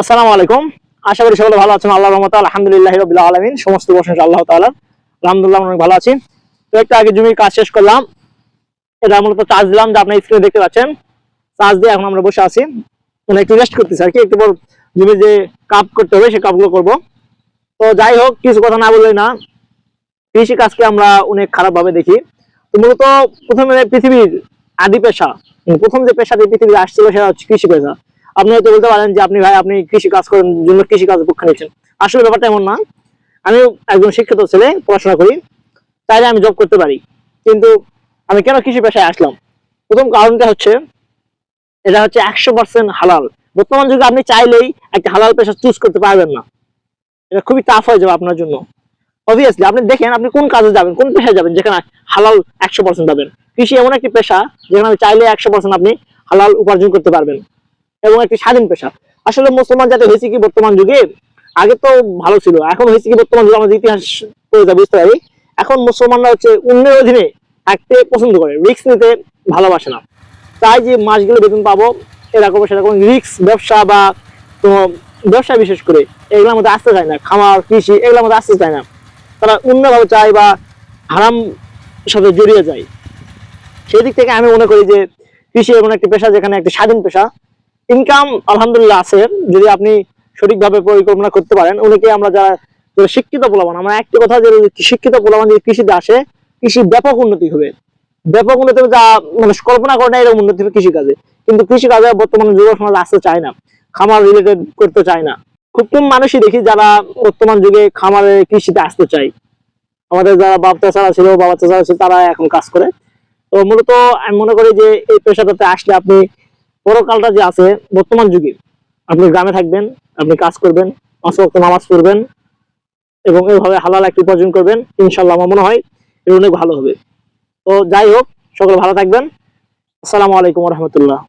আসসালামু আলাইকুম। আশা করি সকলে ভালো আছেন। আল্লাহর রহমতে আলহামদুলিল্লাহি রাব্বিল আলামিন। সমস্ত প্রশংসা আল্লাহ তাআলার। আলহামদুলিল্লাহ অনেক ভালো আছি। তো একটু আগে জমির কাজ শেষ করলাম। এটা মূলত চার্জ দিলাম, যে আপনি স্ক্রিনে দেখতে পাচ্ছেন। চার্জ দিয়ে এখন আমরা বসে আছি, মানে একটু রেস্ট করতেছি আর কি। একটু পর জমির যে কাপ করতে হবে সেই কাপগুলো করব। তো যাই হোক, কিছু কথা না বললেই না, কৃষি কাজকে আমরা অনেক খারাপ ভাবে দেখি। তো মূলত প্রথমে পৃথিবীর আদি পেশা, প্রথম যে পেশা দিয়ে পৃথিবী আসছিল সেটা হচ্ছে কৃষি পেশা। আপনি হয়তো বলতে পারেন যে আপনি ভাই আপনি কৃষি কাজ করেন জন্য কৃষি কাজ পক্ষে নিচ্ছেন। আসলে ব্যাপারটা এমন না। আমি একজন শিক্ষিত ছেলে, পড়াশোনা করি, তাইলে আমি জব করতে পারি। কিন্তু আমি কেন কৃষি পেশায় আসলাম? প্রথম কারণটা হচ্ছে, এটা হচ্ছে 100% হালাল। বর্তমান যুগে আপনি চাইলেই একটা হালাল পেশা চুজ করতে পারবেন না। এটা খুবই টাফ হয়ে যাবে আপনার জন্য। অবভিয়াসলি আপনি দেখেন আপনি কোন কাজে যাবেন, কোন পেশায় যাবেন যেখানে হালাল 100% পাবেন। কৃষি এমন একটি পেশা যেখানে আপনি চাইলে 100% আপনি হালাল উপার্জন করতে পারবেন, এবং একটি স্বাধীন পেশা। আসলে মুসলমান জাতি হয়েছে কি বর্তমান যুগে, আগে তো ভালো ছিল, এখন হয়েছে কি বর্তমান যুগে আমাদের ইতিহাস পড়ে বুঝতে পারি। এখন মুসলমানরা হচ্ছে অন্যের অধীনে থাকতে পছন্দ করে, রিস্ক নিতে ভালোবাসে না। তাই যে মাস গেলে বেতন পাবো এরকম সেরকম রিস্ক, ব্যবসা বা কোনো ব্যবসা বিশেষ করে এগুলোর মধ্যে আসতে চায় না। খামার, কৃষি এগুলোর মধ্যে আসতে চায় না। তারা অন্যভাবে চায় বা হারাম সাথে জড়িয়ে যায়। সেই দিক থেকে আমি মনে করি যে কৃষি এমন একটি পেশা যেখানে একটি স্বাধীন পেশা, ইনকাম আলহামদুলিল্লাহ আছে যদি আপনি সঠিকভাবে পরিকল্পনা করতে পারেন। অনেকে আমরা যারা শিক্ষিত পোলাপান, আমরা একটি কথা যে শিক্ষিত পোলাপান যদি কৃষিতে আসে, কৃষি ব্যাপক উন্নতি হবে। ব্যাপক উন্নতি হবে, যা মানুষ কল্পনা করে না এরকম উন্নতি হবে কৃষিকাজে। কিন্তু কৃষিকাজে বর্তমানে যুব সমাজ আসতে চায় না, খামার রিলেটেড করতে চায় না। খুব কম মানুষই দেখি যারা বর্তমান যুগে খামারে কৃষিতে আসতে চায়। আমাদের যারা বাপ চাচারা ছিল, বাবা চাচারা ছিল, তারা এখন কাজ করে। তো মূলত আমি মনে করি যে এই পেশাটাতে আসলে আপনি পরকালটা যে আছে বর্তমান যুগে, আপনি গ্রামে থাকবেন, আপনি কাজ করবেন, 5 ওয়াক্ত নামাজ পড়বেন, এবং এইভাবে হালাল একটি উপার্জন করবেন। ইনশাল্লাহ আমার মনে হয় এটা অনেক ভালো হবে। তো যাই হোক, সকলে ভালো থাকবেন। আসসালামু আলাইকুম রহমতুল্লাহ।